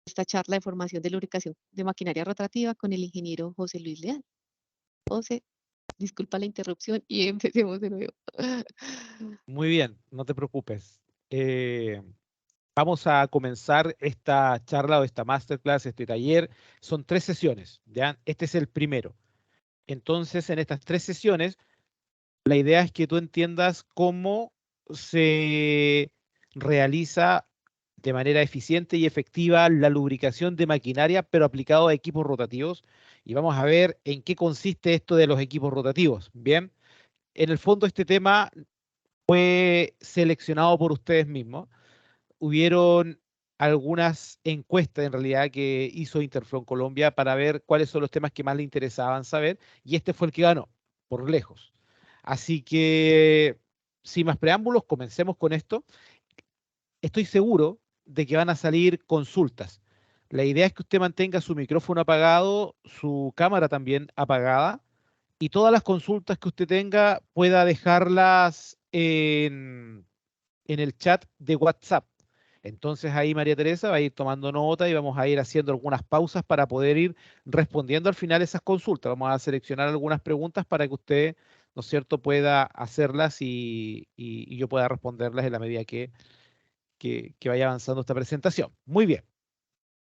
esta charla de formación de lubricación de maquinaria rotativa con el ingeniero José Luis Leal. José, disculpa la interrupción y empecemos de nuevo. Muy bien, no te preocupes. Eh, Vamos a comenzar esta charla o esta masterclass, este taller. Son 3 sesiones, ¿ya? Este es el primero. Entonces, en estas 3 sesiones, la idea es que tú entiendas cómo se realiza de manera eficiente y efectiva la lubricación de maquinaria, pero aplicado a equipos rotativos. Y vamos a ver en qué consiste esto de los equipos rotativos. Bien, en el fondo este tema fue seleccionado por ustedes mismos. Hubieron algunas encuestas en realidad que hizo Interflon Colombia para ver cuáles son los temas que más le interesaban saber, y este fue el que ganó, por lejos. Así que, sin más preámbulos, comencemos con esto. Estoy seguro de que van a salir consultas. La idea es que usted mantenga su micrófono apagado, su cámara también apagada, y todas las consultas que usted tenga pueda dejarlas en el chat de WhatsApp. Entonces ahí María Teresa va a ir tomando nota y vamos a ir haciendo algunas pausas para poder ir respondiendo al final esas consultas. Vamos a seleccionar algunas preguntas para que usted, ¿no es cierto?, pueda hacerlas y yo pueda responderlas en la medida que vaya avanzando esta presentación. Muy bien.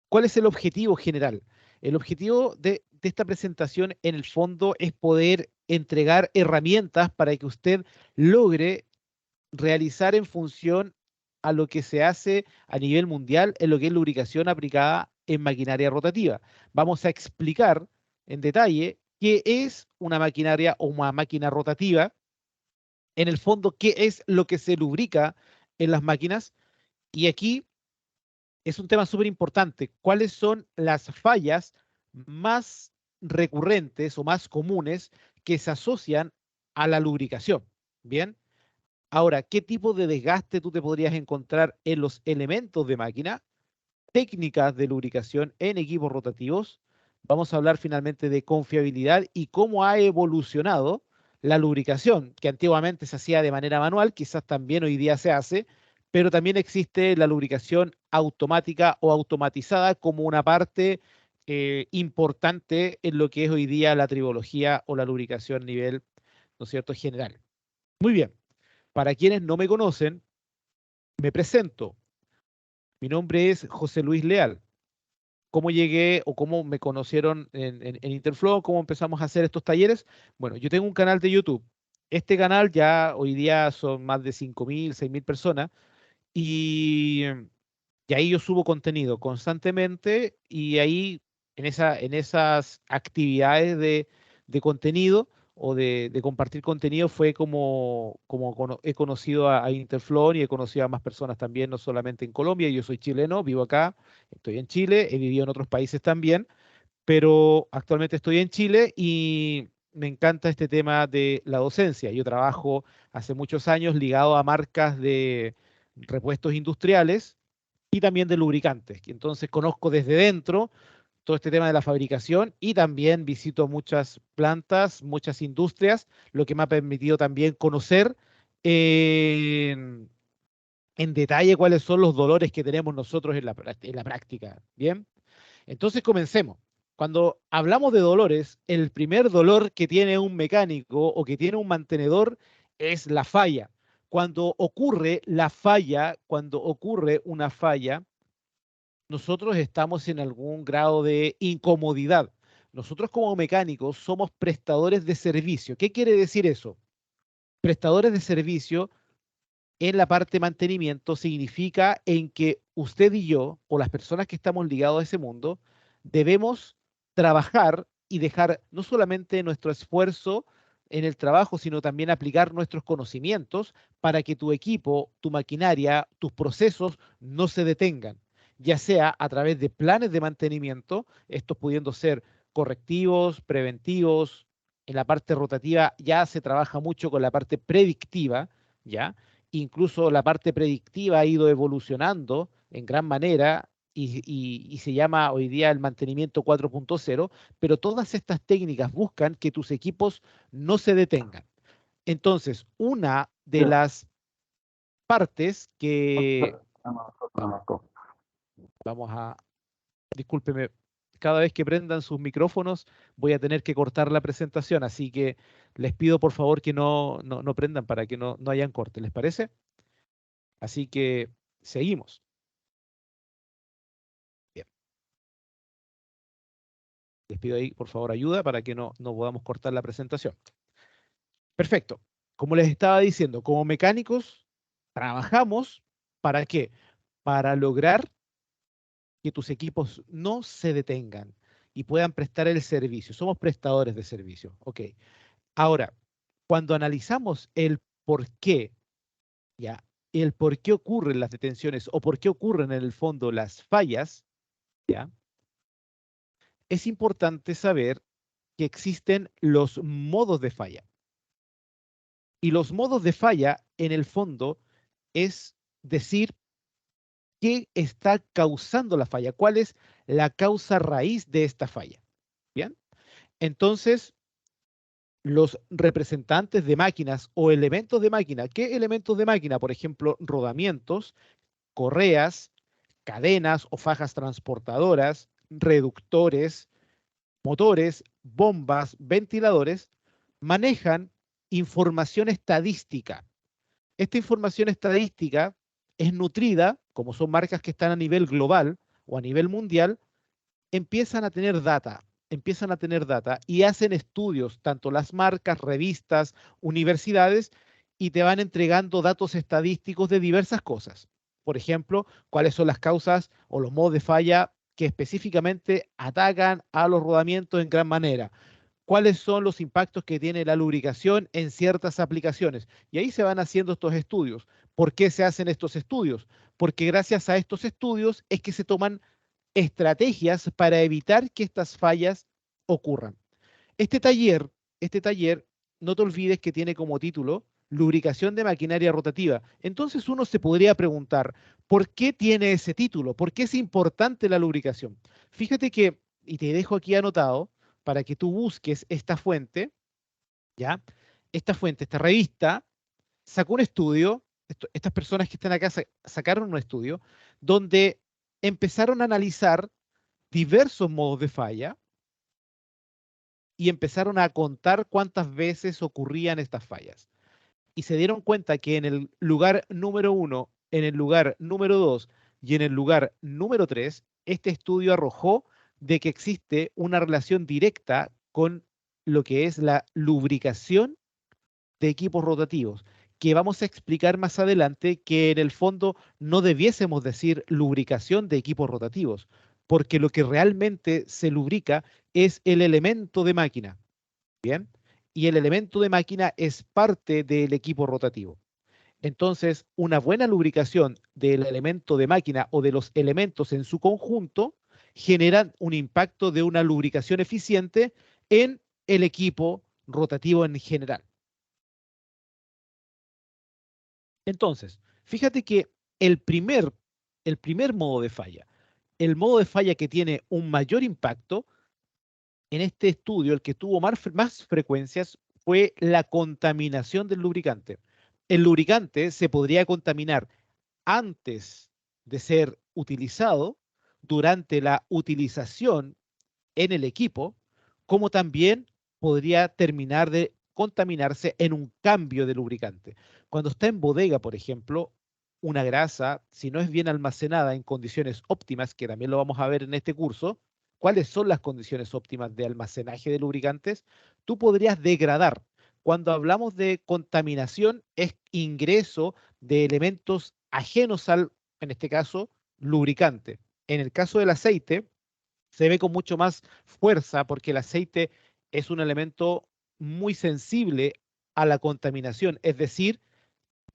¿Cuál es el objetivo general? El objetivo de esta presentación en el fondo es poder entregar herramientas para que usted logre realizar en función a lo que se hace a nivel mundial en lo que es lubricación aplicada en maquinaria rotativa. Vamos a explicar en detalle qué es una maquinaria o una máquina rotativa, en el fondo qué es lo que se lubrica en las máquinas, y aquí es un tema súper importante. ¿Cuáles son las fallas más recurrentes o más comunes que se asocian a la lubricación? Bien. Ahora, ¿qué tipo de desgaste tú te podrías encontrar en los elementos de máquina? Técnicas de lubricación en equipos rotativos. Vamos a hablar finalmente de confiabilidad y cómo ha evolucionado la lubricación, que antiguamente se hacía de manera manual, quizás también hoy día se hace, pero también existe la lubricación automática o automatizada como una parte importante en lo que es hoy día la tribología o la lubricación a nivel, ¿no es cierto?, general. Muy bien. Para quienes no me conocen, me presento. Mi nombre es José Luis Leal. ¿Cómo llegué o cómo me conocieron en Interflow? ¿Cómo empezamos a hacer estos talleres? Bueno, yo tengo un canal de YouTube. Este canal ya hoy día son más de 5.000, 6.000 personas y ahí yo subo contenido constantemente y ahí en esas actividades de contenido o de compartir contenido fue como he conocido a Interflon y he conocido a más personas también, no solamente en Colombia. Yo soy chileno, vivo acá, estoy en Chile, he vivido en otros países también, pero actualmente estoy en Chile y me encanta este tema de la docencia. Yo trabajo hace muchos años ligado a marcas de repuestos industriales y también de lubricantes. Entonces conozco desde dentro todo este tema de la fabricación y también visito muchas plantas, muchas industrias, lo que me ha permitido también conocer en, en detalle cuáles son los dolores que tenemos nosotros en la práctica. Bien, entonces comencemos. Cuando hablamos de dolores, el primer dolor que tiene un mecánico o que tiene un mantenedor es la falla. Cuando ocurre la falla, cuando ocurre una falla, nosotros estamos en algún grado de incomodidad. Nosotros como mecánicos somos prestadores de servicio. ¿Qué quiere decir eso? Prestadores de servicio en la parte de mantenimiento significa en que usted y yo, o las personas que estamos ligados a ese mundo, debemos trabajar y dejar no solamente nuestro esfuerzo en el trabajo, sino también aplicar nuestros conocimientos para que tu equipo, tu maquinaria, tus procesos no se detengan, ya sea a través de planes de mantenimiento, estos pudiendo ser correctivos, preventivos. En la parte rotativa ya se trabaja mucho con la parte predictiva, ¿ya? Incluso la parte predictiva ha ido evolucionando en gran manera y se llama hoy día el mantenimiento 4.0, pero todas estas técnicas buscan que tus equipos no se detengan. Entonces, una de Ya, las partes que la marcó. vamos a discúlpeme, cada vez que prendan sus micrófonos voy a tener que cortar la presentación, así que les pido por favor que no prendan para que no hayan corte, ¿les parece? Así que seguimos. Bien. Les pido ahí por favor ayuda para que no podamos cortar la presentación. Perfecto. Como les estaba diciendo, como mecánicos trabajamos ¿para qué? Para lograr que tus equipos no se detengan y puedan prestar el servicio. Somos prestadores de servicio. Ok. Ahora, cuando analizamos el por qué, ya, el por qué ocurren las detenciones o por qué ocurren en el fondo las fallas, ya, es importante saber que existen los modos de falla. Y los modos de falla, en el fondo, es decir qué está causando la falla, cuál es la causa raíz de esta falla. Bien, entonces los representantes de máquinas o elementos de máquina, ¿qué elementos de máquina? Por ejemplo, rodamientos, correas, cadenas o fajas transportadoras, reductores, motores, bombas, ventiladores, manejan información estadística. Esta información estadística es nutrida, como son marcas que están a nivel global o a nivel mundial, empiezan a tener data y hacen estudios, tanto las marcas, revistas, universidades, y te van entregando datos estadísticos de diversas cosas. Por ejemplo, cuáles son las causas o los modos de falla que específicamente atacan a los rodamientos en gran manera. Cuáles son los impactos que tiene la lubricación en ciertas aplicaciones. Y ahí se van haciendo estos estudios. ¿Por qué se hacen estos estudios? Porque gracias a estos estudios es que se toman estrategias para evitar que estas fallas ocurran. Este taller, este taller, no te olvides que tiene como título Lubricación de maquinaria rotativa. Entonces uno se podría preguntar, ¿por qué tiene ese título? ¿Por qué es importante la lubricación? Fíjate que, y te dejo aquí anotado, para que tú busques esta fuente, ¿ya? Esta fuente, esta revista, sacó un estudio, estas personas que están acá sacaron un estudio, donde empezaron a analizar diversos modos de falla y empezaron a contar cuántas veces ocurrían estas fallas. Y se dieron cuenta que en el lugar número 1, en el lugar número 2 y en el lugar número 3, este estudio arrojó de que existe una relación directa con lo que es la lubricación de equipos rotativos, que vamos a explicar más adelante que en el fondo no debiésemos decir lubricación de equipos rotativos, porque lo que realmente se lubrica es el elemento de máquina, ¿bien? Y el elemento de máquina es parte del equipo rotativo. Entonces, una buena lubricación del elemento de máquina o de los elementos en su conjunto generan un impacto de una lubricación eficiente en el equipo rotativo en general. Entonces, fíjate que el primer modo de falla, el modo de falla que tiene un mayor impacto en este estudio, el que tuvo más frecuencias, fue la contaminación del lubricante. El lubricante se podría contaminar antes de ser utilizado, durante la utilización en el equipo, como también podría terminar de contaminarse en un cambio de lubricante. Cuando está en bodega, por ejemplo, una grasa, si no es bien almacenada en condiciones óptimas, que también lo vamos a ver en este curso, cuáles son las condiciones óptimas de almacenaje de lubricantes, tú podrías degradar. Cuando hablamos de contaminación, es ingreso de elementos ajenos al, en este caso, lubricante. En el caso del aceite, se ve con mucho más fuerza porque el aceite es un elemento muy sensible a la contaminación, es decir,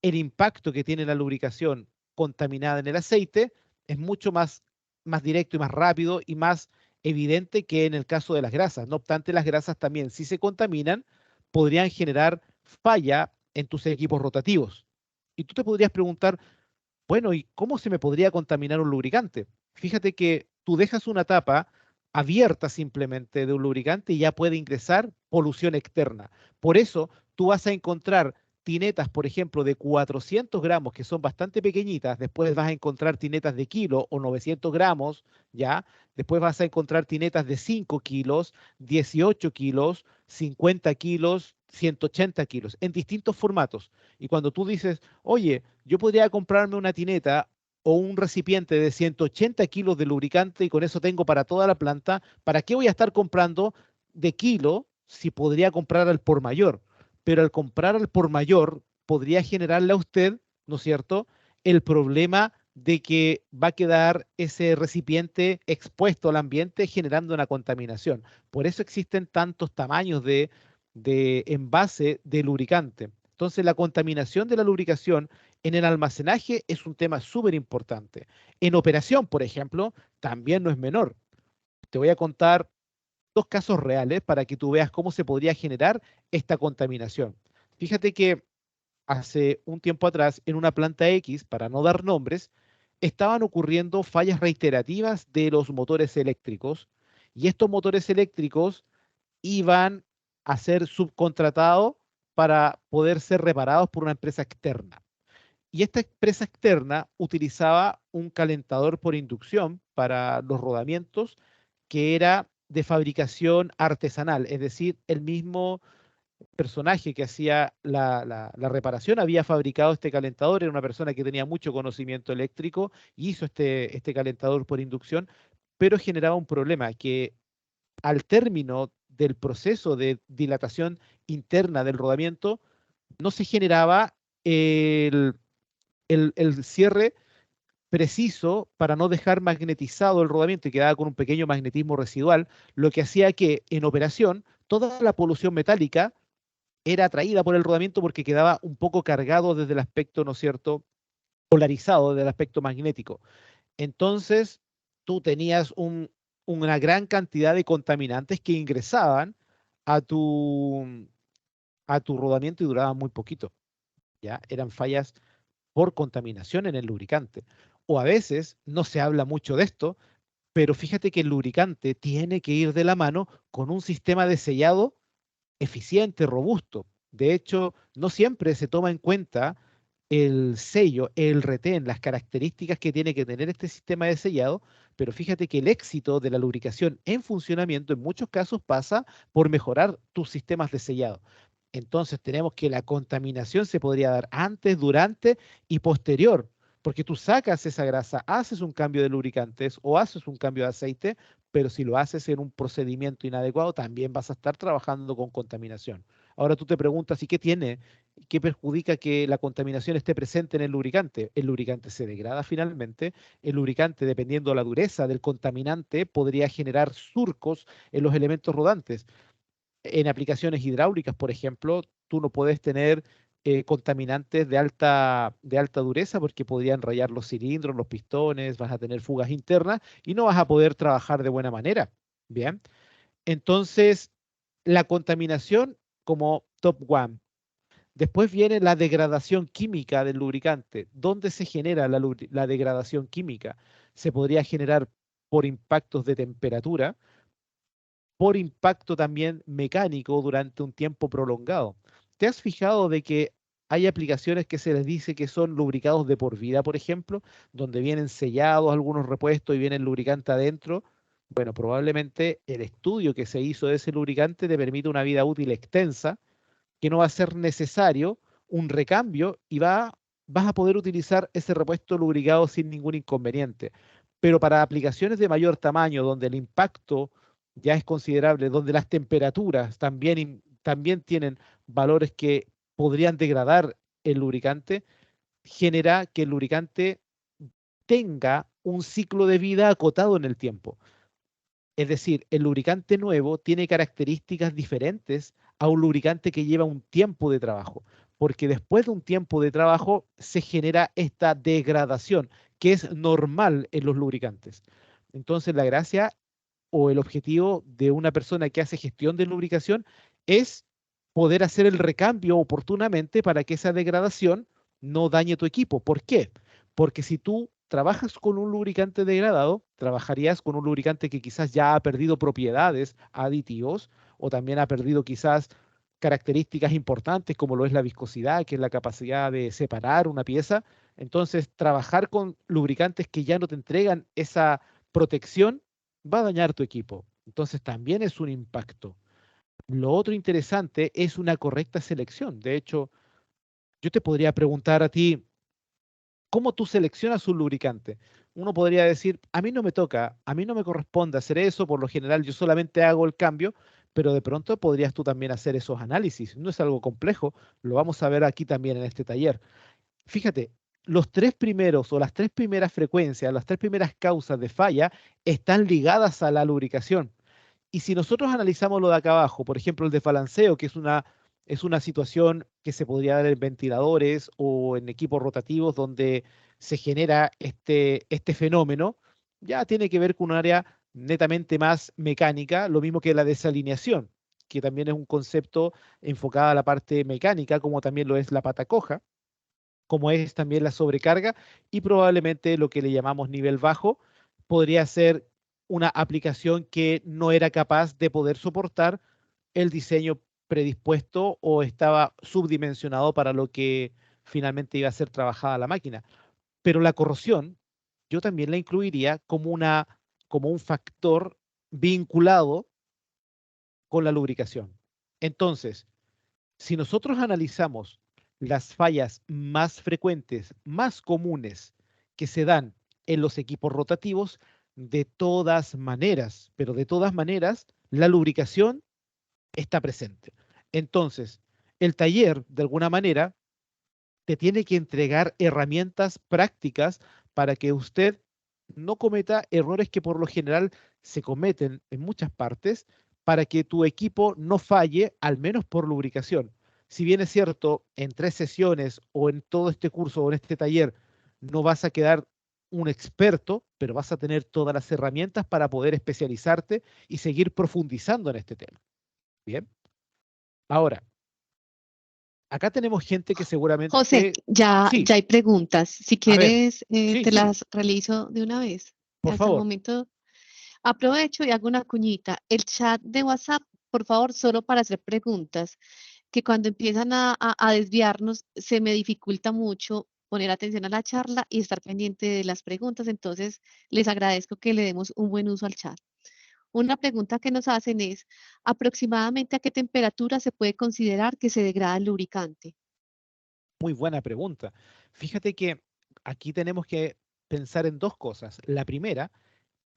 el impacto que tiene la lubricación contaminada en el aceite es mucho más directo y más rápido y más evidente que en el caso de las grasas. No obstante, las grasas también, si se contaminan, podrían generar falla en tus equipos rotativos. Y tú te podrías preguntar, bueno, ¿y cómo se me podría contaminar un lubricante? Fíjate que tú dejas una tapa abierta simplemente de un lubricante y ya puede ingresar polución externa. Por eso tú vas a encontrar tinetas, por ejemplo, de 400 gramos, que son bastante pequeñitas, después vas a encontrar tinetas de kilo o 900 gramos, ¿ya? Después vas a encontrar tinetas de 5 kilos, 18 kilos, 50 kilos, 180 kilos, en distintos formatos. Y cuando tú dices, oye, yo podría comprarme una tineta o un recipiente de 180 kilos de lubricante y con eso tengo para toda la planta, ¿para qué voy a estar comprando de kilo si podría comprar al por mayor? Pero al comprar al por mayor podría generarle a usted, ¿no es cierto?, el problema de que va a quedar ese recipiente expuesto al ambiente generando una contaminación. Por eso existen tantos tamaños de envase de lubricante. Entonces, la contaminación de la lubricación en el almacenaje es un tema súper importante. En operación, por ejemplo, también no es menor. Te voy a contar dos casos reales para que tú veas cómo se podría generar esta contaminación. Fíjate que hace un tiempo atrás, en una planta X, para no dar nombres, estaban ocurriendo fallas reiterativas de los motores eléctricos y estos motores eléctricos iban a ser subcontratados para poder ser reparados por una empresa externa. Y esta empresa externa utilizaba un calentador por inducción para los rodamientos que era de fabricación artesanal, es decir, el mismo personaje que hacía la reparación había fabricado este calentador, era una persona que tenía mucho conocimiento eléctrico y hizo este calentador por inducción, pero generaba un problema que al término del proceso de dilatación interna del rodamiento no se generaba el, el cierre preciso para no dejar magnetizado el rodamiento y quedaba con un pequeño magnetismo residual, lo que hacía que en operación toda la polución metálica era atraída por el rodamiento porque quedaba un poco cargado desde el aspecto, ¿no es cierto?, polarizado desde el aspecto magnético. Entonces, tú tenías una gran cantidad de contaminantes que ingresaban a a tu rodamiento y duraban muy poquito, ¿ya? Eran fallas por contaminación en el lubricante. O a veces, no se habla mucho de esto, pero fíjate que el lubricante tiene que ir de la mano con un sistema de sellado eficiente, robusto. De hecho, no siempre se toma en cuenta el sello, el retén, las características que tiene que tener este sistema de sellado, pero fíjate que el éxito de la lubricación en funcionamiento en muchos casos pasa por mejorar tus sistemas de sellado. Entonces tenemos que la contaminación se podría dar antes, durante y posterior, porque tú sacas esa grasa, haces un cambio de lubricantes o haces un cambio de aceite, pero si lo haces en un procedimiento inadecuado, también vas a estar trabajando con contaminación. Ahora tú te preguntas, ¿y qué tiene? ¿Qué perjudica que la contaminación esté presente en el lubricante? El lubricante se degrada finalmente. El lubricante, dependiendo de la dureza del contaminante, podría generar surcos en los elementos rodantes. En aplicaciones hidráulicas, por ejemplo, tú no puedes tener contaminantes de alta dureza porque podrían rayar los cilindros, los pistones, vas a tener fugas internas y no vas a poder trabajar de buena manera. Bien, entonces la contaminación como top one. Después viene la degradación química del lubricante. ¿Dónde se genera la degradación química? Se podría generar por impactos de temperatura, por impacto también mecánico durante un tiempo prolongado. ¿Te has fijado de que hay aplicaciones que se les dice que son lubricados de por vida, por ejemplo, donde vienen sellados algunos repuestos y viene el lubricante adentro? Bueno, probablemente el estudio que se hizo de ese lubricante te permite una vida útil extensa, que no va a ser necesario un recambio y vas a poder utilizar ese repuesto lubricado sin ningún inconveniente. Pero para aplicaciones de mayor tamaño, donde el impacto ya es considerable, donde las temperaturas también tienen valores que podrían degradar el lubricante, genera que el lubricante tenga un ciclo de vida acotado en el tiempo. Es decir, el lubricante nuevo tiene características diferentes a un lubricante que lleva un tiempo de trabajo, porque después de un tiempo de trabajo se genera esta degradación, que es normal en los lubricantes. Entonces, la gracia o el objetivo de una persona que hace gestión de lubricación es poder hacer el recambio oportunamente para que esa degradación no dañe tu equipo. ¿Por qué? Porque si tú trabajas con un lubricante degradado, trabajarías con un lubricante que quizás ya ha perdido propiedades, aditivos, o también ha perdido quizás características importantes como lo es la viscosidad, que es la capacidad de separar una pieza. Entonces, trabajar con lubricantes que ya no te entregan esa protección va a dañar tu equipo. Entonces, también es un impacto. Lo otro interesante es una correcta selección. De hecho, yo te podría preguntar a ti, ¿cómo tú seleccionas un lubricante? Uno podría decir, a mí no me toca, a mí no me corresponde hacer eso, por lo general yo solamente hago el cambio, pero de pronto podrías tú también hacer esos análisis. No es algo complejo, lo vamos a ver aquí también en este taller. Fíjate, los tres primeros o las tres primeras frecuencias, las tres primeras causas de falla están ligadas a la lubricación. Y si nosotros analizamos lo de acá abajo, por ejemplo, el desbalanceo, que es una situación que se podría dar en ventiladores o en equipos rotativos donde se genera este fenómeno, ya tiene que ver con un área netamente más mecánica, lo mismo que la desalineación, que también es un concepto enfocado a la parte mecánica, como también lo es la pata coja, como es también la sobrecarga y probablemente lo que le llamamos nivel bajo podría ser una aplicación que no era capaz de poder soportar el diseño predispuesto o estaba subdimensionado para lo que finalmente iba a ser trabajada la máquina. Pero la corrosión yo también la incluiría como un factor vinculado con la lubricación. Entonces, si nosotros analizamos las fallas más frecuentes, más comunes que se dan en los equipos rotativos, de todas maneras, pero de todas maneras, la lubricación está presente. Entonces, el taller, de alguna manera, te tiene que entregar herramientas prácticas para que usted no cometa errores que por lo general se cometen en muchas partes, para que tu equipo no falle, al menos por lubricación. Si bien es cierto, en 3 sesiones o en todo este curso o en este taller no vas a quedar un experto, pero vas a tener todas las herramientas para poder especializarte y seguir profundizando en este tema. Bien, ahora, acá tenemos gente que José, seguramente, ya sí, hay preguntas. Si a ver, quieres, sí, te sí, las realizo de una vez. por Hasta el favor. momento aprovecho y hago una cuñita. El chat de WhatsApp, por favor, solo para hacer preguntas, que cuando empiezan a desviarnos, se me dificulta mucho poner atención a la charla y estar pendiente de las preguntas. Entonces, les agradezco que le demos un buen uso al chat. Una pregunta que nos hacen es, ¿aproximadamente a qué temperatura se puede considerar que se degrada el lubricante? Muy buena pregunta. Fíjate que aquí tenemos que pensar en dos cosas. La primera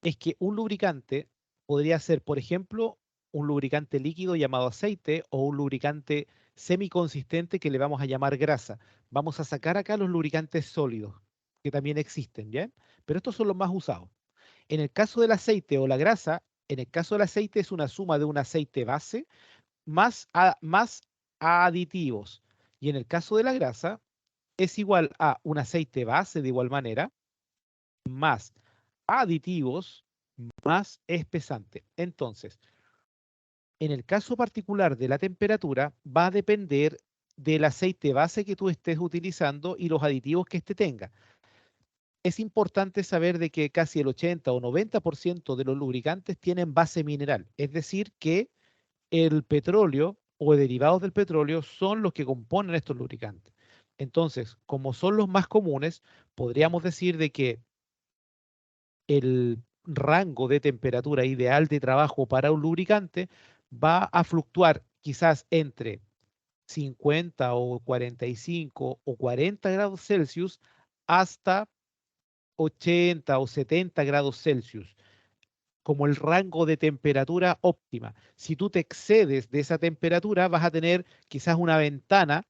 es que un lubricante podría ser, por ejemplo, un lubricante líquido llamado aceite o un lubricante semiconsistente que le vamos a llamar grasa. Vamos a sacar acá los lubricantes sólidos, que también existen, ¿bien? Pero estos son los más usados. En el caso del aceite o la grasa, en el caso del aceite es una suma de un aceite base más aditivos. Y en el caso de la grasa, es igual a un aceite base de igual manera, más aditivos, más espesante. Entonces, en el caso particular de la temperatura, va a depender del aceite base que tú estés utilizando y los aditivos que éste tenga. Es importante saber de que casi el 80 o 90% de los lubricantes tienen base mineral, es decir, que el petróleo o derivados del petróleo son los que componen estos lubricantes. Entonces, como son los más comunes, podríamos decir de que el rango de temperatura ideal de trabajo para un lubricante va a fluctuar quizás entre 50 o 45 o 40 grados Celsius hasta 80 o 70 grados Celsius como el rango de temperatura óptima. Si tú te excedes de esa temperatura, vas a tener quizás una ventana,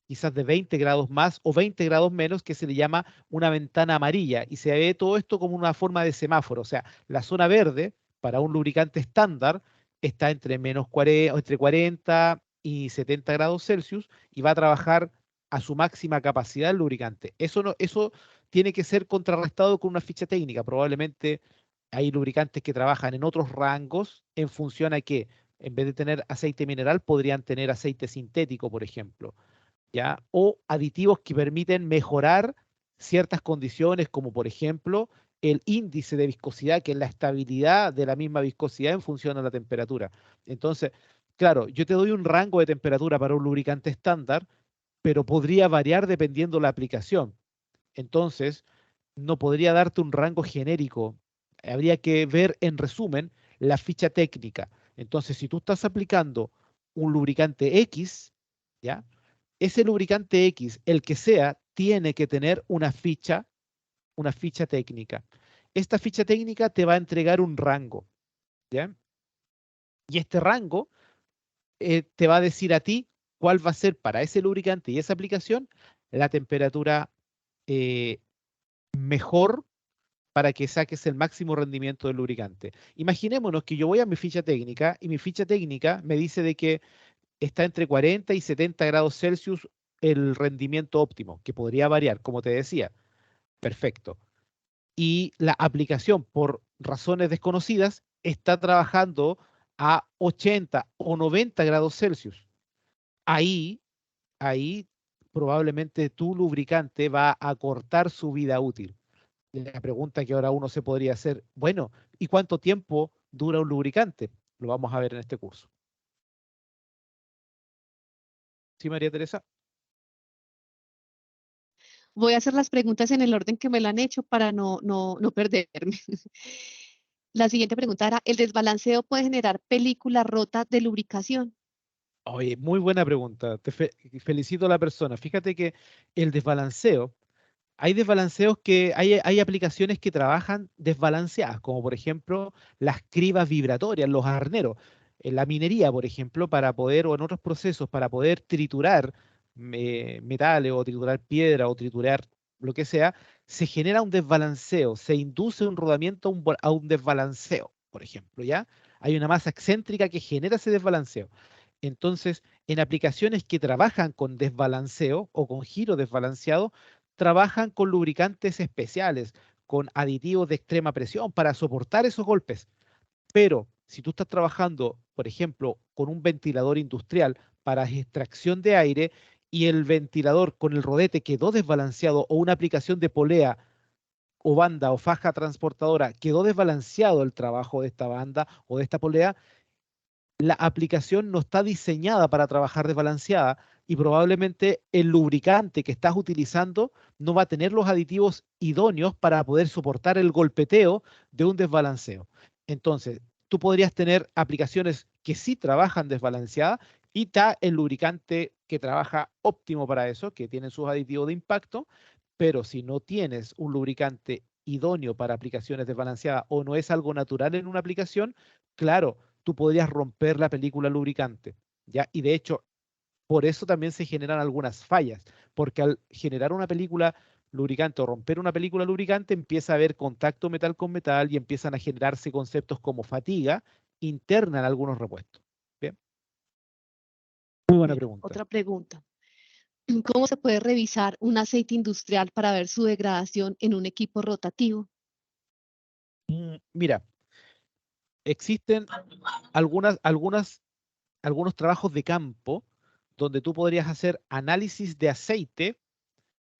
quizás de 20 grados más o 20 grados menos, que se le llama una ventana amarilla. Y se ve todo esto como una forma de semáforo. O sea, la zona verde para un lubricante estándar está entre menos 40, entre 40 y 70 grados Celsius y va a trabajar a su máxima capacidad el lubricante. Eso, no, eso tiene que ser contrarrestado con una ficha técnica. Probablemente hay lubricantes que trabajan en otros rangos en función a que en vez de tener aceite mineral podrían tener aceite sintético, por ejemplo. ¿Ya? O aditivos que permiten mejorar ciertas condiciones, como por ejemplo el índice de viscosidad, que es la estabilidad de la misma viscosidad en función de la temperatura. Entonces, claro, yo te doy un rango de temperatura para un lubricante estándar, pero podría variar dependiendo la aplicación. Entonces, no podría darte un rango genérico. Habría que ver en resumen la ficha técnica. Entonces, si tú estás aplicando un lubricante X, ¿ya? Ese lubricante X, el que sea, tiene que tener una ficha técnica. Esta ficha técnica te va a entregar un rango, ¿ya? Y este rango te va a decir a ti cuál va a ser para ese lubricante y esa aplicación la temperatura eh, mejor para que saques el máximo rendimiento del lubricante. Imaginémonos que yo voy a mi ficha técnica y mi ficha técnica me dice de que está entre 40 y 70 grados Celsius el rendimiento óptimo, que podría variar, como te decía. Perfecto. Y la aplicación, por razones desconocidas, está trabajando a 80 o 90 grados Celsius. Ahí, ahí probablemente tu lubricante va a cortar su vida útil. La pregunta que ahora uno se podría hacer, bueno, ¿y cuánto tiempo dura un lubricante? Lo vamos a ver en este curso. ¿Sí, María Teresa? Voy a hacer las preguntas en el orden que me la han hecho para no perderme. La siguiente pregunta era, ¿el desbalanceo puede generar película rota de lubricación? Oye, muy buena pregunta. Felicito a la persona. Fíjate que el desbalanceo, hay desbalanceos que hay aplicaciones que trabajan desbalanceadas, como por ejemplo las cribas vibratorias, los arneros. En la minería, por ejemplo, para poder, o en otros procesos, para poder triturar metales o triturar piedra o triturar lo que sea, se genera un desbalanceo, se induce un rodamiento a un desbalanceo, por ejemplo, ¿ya? Hay una masa excéntrica que genera ese desbalanceo. Entonces, en aplicaciones que trabajan con desbalanceo o con giro desbalanceado, trabajan con lubricantes especiales, con aditivos de extrema presión para soportar esos golpes. Pero si tú estás trabajando, por ejemplo, con un ventilador industrial para extracción de aire y el ventilador con el rodete quedó desbalanceado o una aplicación de polea o banda o faja transportadora quedó desbalanceado el trabajo de esta banda o de esta polea, la aplicación no está diseñada para trabajar desbalanceada y probablemente el lubricante que estás utilizando no va a tener los aditivos idóneos para poder soportar el golpeteo de un desbalanceo. Entonces, tú podrías tener aplicaciones que sí trabajan desbalanceada y está el lubricante que trabaja óptimo para eso, que tiene sus aditivos de impacto, pero si no tienes un lubricante idóneo para aplicaciones desbalanceadas o no es algo natural en una aplicación, claro, tú podrías romper la película lubricante, ¿ya? Y de hecho, por eso también se generan algunas fallas, porque al generar una película lubricante o romper una película lubricante empieza a haber contacto metal con metal y empiezan a generarse conceptos como fatiga interna en algunos repuestos. ¿Bien? Muy buena Bueno, pregunta. otra pregunta. ¿Cómo se puede revisar un aceite industrial para ver su degradación en un equipo rotativo? Mira, existen algunos trabajos de campo donde tú podrías hacer análisis de aceite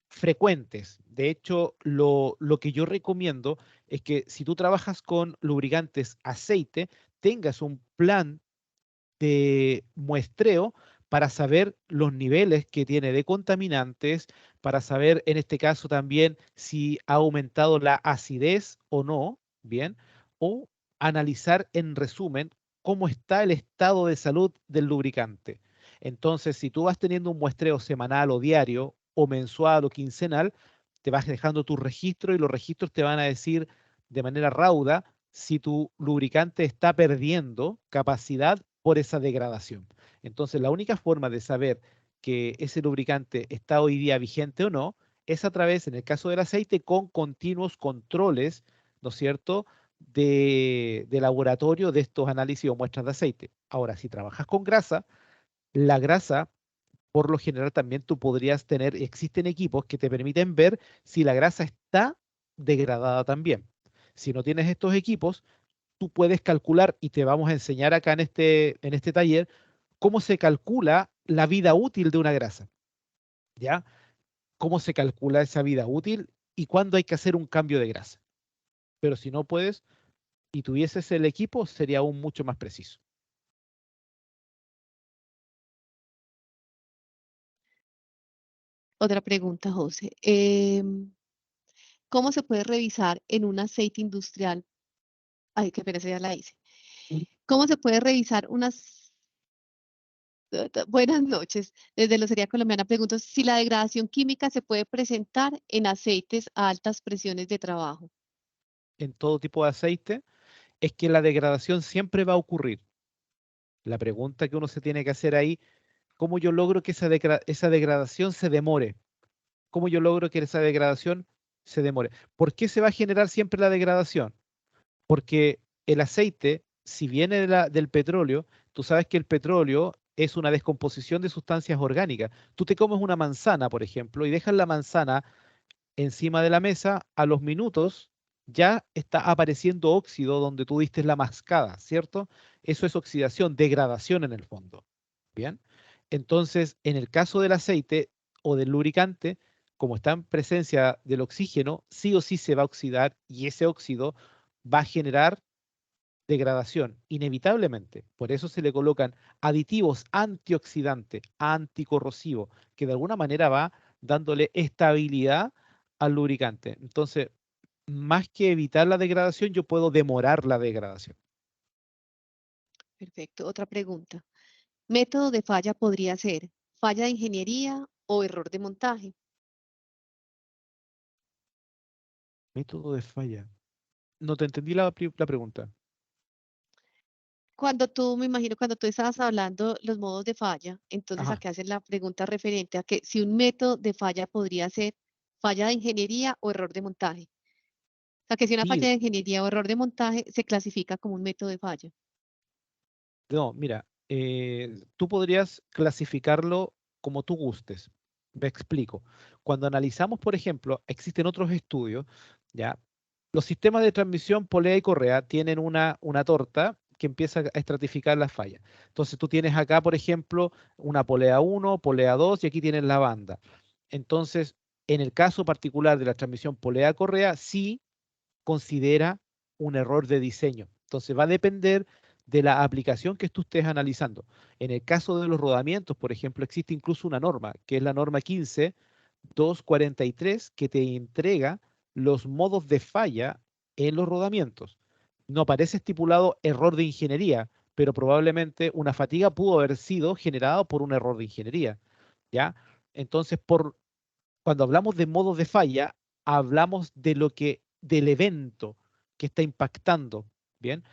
frecuentes. De hecho, lo que yo recomiendo es que si tú trabajas con lubricantes aceite, tengas un plan de muestreo para saber los niveles que tiene de contaminantes, para saber en este caso también si ha aumentado la acidez o no, bien, o analizar en resumen cómo está el estado de salud del lubricante. Entonces, si tú vas teniendo un muestreo semanal o diario o mensual o quincenal, te vas dejando tu registro y los registros te van a decir de manera rauda si tu lubricante está perdiendo capacidad por esa degradación. Entonces, la única forma de saber que ese lubricante está hoy día vigente o no es a través, en el caso del aceite, con continuos controles, ¿no es cierto?, de laboratorio de estos análisis o muestras de aceite. Ahora, si trabajas con grasa, la grasa, por lo general, también tú podrías tener, existen equipos que te permiten ver si la grasa está degradada también. Si no tienes estos equipos, tú puedes calcular, y te vamos a enseñar acá en este taller, cómo se calcula la vida útil de una grasa, ¿ya? Cómo se calcula esa vida útil y cuándo hay que hacer un cambio de grasa. Pero si no puedes y tuvieses el equipo, sería aún mucho más preciso. Otra pregunta, José. ¿Cómo se puede revisar en un aceite industrial? Ay, qué pena, esa ya la hice. ¿Cómo se puede revisar unas... Buenas noches. Desde Locería Colombiana pregunto si la degradación química se puede presentar en aceites a altas presiones de trabajo. En todo tipo de aceite, es que la degradación siempre va a ocurrir. La pregunta que uno se tiene que hacer ahí, ¿cómo yo logro que esa degradación se demore? ¿Cómo yo logro que esa degradación se demore? ¿Por qué se va a generar siempre la degradación? Porque el aceite, si viene del petróleo, tú sabes que el petróleo es una descomposición de sustancias orgánicas. Tú te comes una manzana, por ejemplo, y dejas la manzana encima de la mesa, a los minutos ya está apareciendo óxido donde tú diste la mascada, ¿cierto? Eso es oxidación, degradación en el fondo. Bien. Entonces, en el caso del aceite o del lubricante, como está en presencia del oxígeno, sí o sí se va a oxidar y ese óxido va a generar degradación, inevitablemente. Por eso se le colocan aditivos antioxidantes, anticorrosivos, que de alguna manera va dándole estabilidad al lubricante. Entonces, más que evitar la degradación, yo puedo demorar la degradación. Perfecto. Otra pregunta. Método de falla podría ser falla de ingeniería o error de montaje. Método de falla. No te entendí la pregunta. Cuando tú, me imagino, cuando tú estabas hablando los modos de falla, entonces Ajá. acá haces la pregunta referente a que si un método de falla podría ser falla de ingeniería o error de montaje. O sea, que si una Sí, falla de ingeniería o error de montaje se clasifica como un método de falla. no, mira, tú podrías clasificarlo como tú gustes. Me explico. Cuando analizamos, por ejemplo, existen otros estudios, ¿ya? Los sistemas de transmisión polea y correa tienen una torta que empieza a estratificar las fallas. Entonces tú tienes acá, por ejemplo, una polea uno, polea 2 y aquí tienes la banda. Entonces, en el caso particular de la transmisión polea-correa, sí considera un error de diseño. Entonces va a depender de la aplicación que tú estés analizando. En el caso de los rodamientos, por ejemplo, existe incluso una norma, que es la norma 15243, que te entrega los modos de falla en los rodamientos. No aparece estipulado error de ingeniería, pero probablemente una fatiga pudo haber sido generada por un error de ingeniería, ¿ya? Entonces, cuando hablamos de modos de falla, hablamos del evento que está impactando, ¿bien?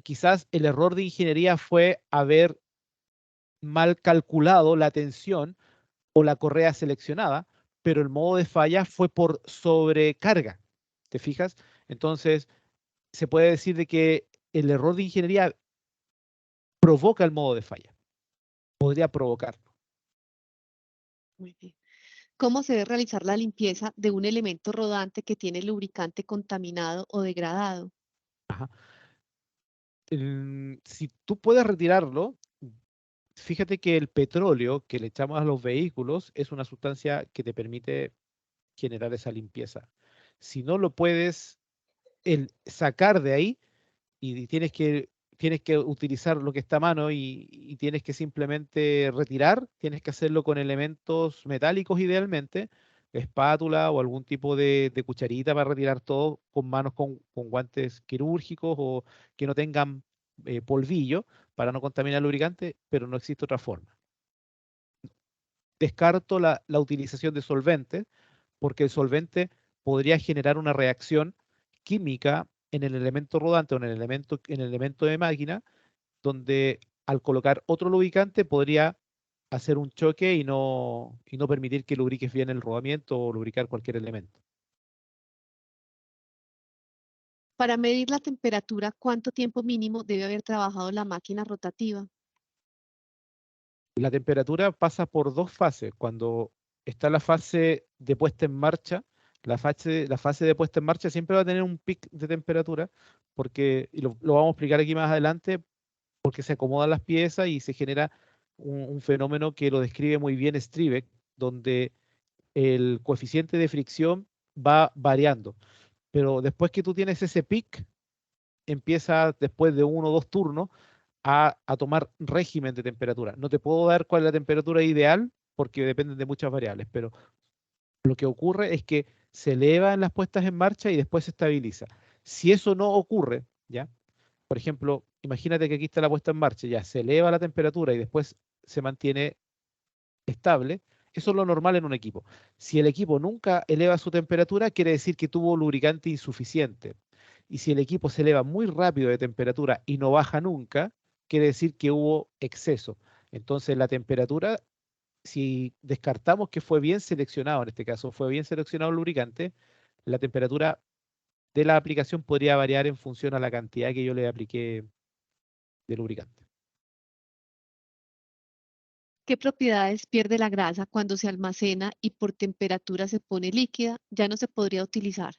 Quizás el error de ingeniería fue haber mal calculado la tensión o la correa seleccionada, pero el modo de falla fue por sobrecarga, ¿te fijas? Entonces, se puede decir de que el error de ingeniería provoca el modo de falla, podría provocarlo. Muy bien. ¿Cómo se debe realizar la limpieza de un elemento rodante que tiene lubricante contaminado o degradado? Ajá. Si tú puedes retirarlo, fíjate que el petróleo que le echamos a los vehículos es una sustancia que te permite generar esa limpieza. Si no lo puedes sacar de ahí y tienes que utilizar lo que está a mano y tienes que simplemente retirar, tienes que hacerlo con elementos metálicos idealmente, espátula o algún tipo de cucharita para retirar todo con manos con guantes quirúrgicos o que no tengan polvillo para no contaminar el lubricante, pero no existe otra forma. Descarto la utilización de solventes, porque el solvente podría generar una reacción química en el elemento rodante o en el elemento de máquina, donde al colocar otro lubricante podría hacer un choque y no permitir que lubriques bien el rodamiento o lubricar cualquier elemento. Para medir la temperatura, ¿cuánto tiempo mínimo debe haber trabajado la máquina rotativa? La temperatura pasa por dos fases. Cuando está la fase de puesta en marcha, la fase de puesta en marcha siempre va a tener un pic de temperatura, porque, y lo vamos a explicar aquí más adelante, porque se acomodan las piezas y se genera un fenómeno que lo describe muy bien Strivek, donde el coeficiente de fricción va variando. Pero después que tú tienes ese pic, empieza después de uno o dos turnos a tomar régimen de temperatura. No te puedo dar cuál es la temperatura ideal porque dependen de muchas variables, pero lo que ocurre es que se eleva en las puestas en marcha y después se estabiliza. Si eso no ocurre, ¿ya? Por ejemplo, imagínate que aquí está la puesta en marcha, ya se eleva la temperatura y después se mantiene estable, eso es lo normal en un equipo. Si el equipo nunca eleva su temperatura, quiere decir que tuvo lubricante insuficiente. Y si el equipo se eleva muy rápido de temperatura y no baja nunca, quiere decir que hubo exceso. Entonces la temperatura, si descartamos que fue bien seleccionado, en este caso fue bien seleccionado el lubricante, la temperatura de la aplicación podría variar en función a la cantidad que yo le apliqué de lubricante. ¿Qué propiedades pierde la grasa cuando se almacena y por temperatura se pone líquida? Ya no se podría utilizar.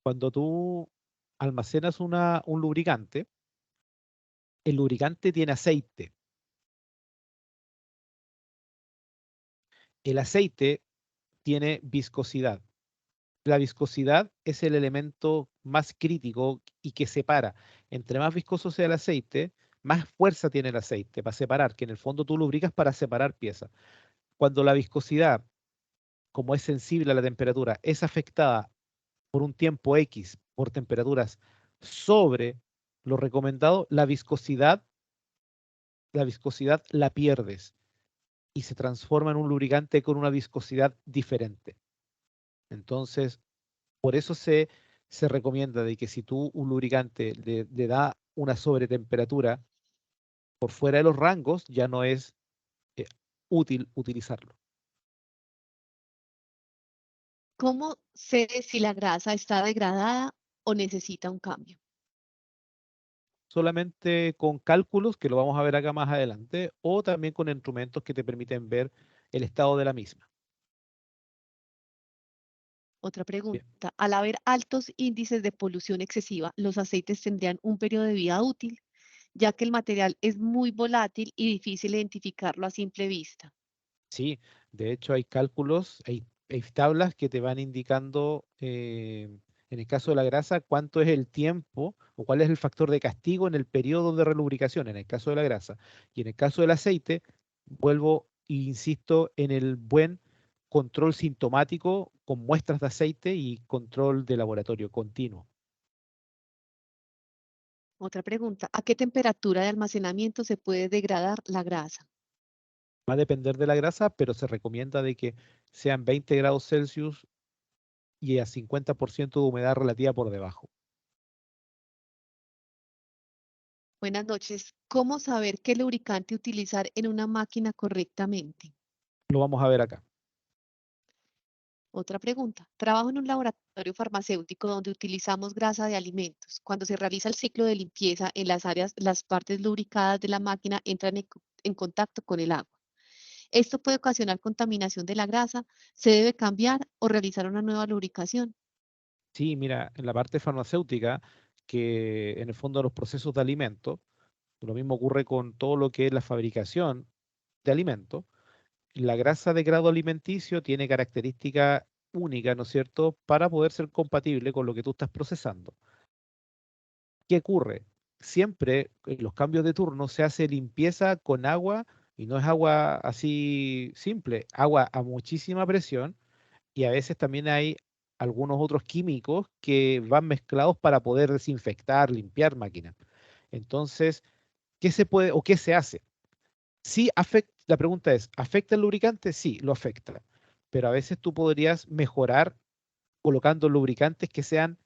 Cuando tú almacenas un lubricante, el lubricante tiene aceite. El aceite tiene viscosidad. La viscosidad es el elemento más crítico y que separa. Entre más viscoso sea el aceite, más fuerza tiene el aceite para separar, que en el fondo tú lubricas para separar piezas. Cuando la viscosidad, como es sensible a la temperatura, es afectada por un tiempo X, por temperaturas sobre lo recomendado, la viscosidad la pierdes y se transforma en un lubricante con una viscosidad diferente. Entonces, por eso se recomienda de que si tú un lubricante le da una sobretemperatura por fuera de los rangos, ya no es eh, útil utilizarlo. ¿Cómo sé si la grasa está degradada o necesita un cambio? Solamente con cálculos, que lo vamos a ver acá más adelante, o también con instrumentos que te permiten ver el estado de la misma. Otra Bien. pregunta. Al haber altos índices de polución excesiva, ¿los aceites tendrían un periodo de vida útil, ya que el material es muy volátil y difícil identificarlo a simple vista? Sí, de hecho hay cálculos, hay tablas que te van indicando, en el caso de la grasa, cuánto es el tiempo o cuál es el factor de castigo en el periodo de relubricación, en el caso de la grasa. Y en el caso del aceite, vuelvo e insisto en el buen control sintomático con muestras de aceite y control de laboratorio continuo. Otra pregunta. ¿A qué temperatura de almacenamiento se puede degradar la grasa? Va a depender de la grasa, pero se recomienda de que sean 20 grados Celsius y a 50% de humedad relativa por debajo. Buenas noches. ¿Cómo saber qué lubricante utilizar en una máquina correctamente? Lo vamos a ver acá. Otra pregunta. Trabajo en un laboratorio farmacéutico donde utilizamos grasa de alimentos. Cuando se realiza el ciclo de limpieza en las áreas, las partes lubricadas de la máquina entran en contacto con el agua. Esto puede ocasionar contaminación de la grasa. ¿Se debe cambiar o realizar una nueva lubricación? Sí, mira, en la parte farmacéutica, que en el fondo los procesos de alimentos, lo mismo ocurre con todo lo que es la fabricación de alimentos. La grasa de grado alimenticio tiene características únicas, ¿no es cierto?, para poder ser compatible con lo que tú estás procesando. ¿Qué ocurre? Siempre en los cambios de turno se hace limpieza con agua y no es agua así simple, agua a muchísima presión y a veces también hay algunos otros químicos que van mezclados para poder desinfectar, limpiar máquinas. Entonces, ¿qué se puede o qué se hace? Sí afecta, la pregunta es, ¿afecta el lubricante? Sí, lo afecta, pero a veces tú podrías mejorar colocando lubricantes que sean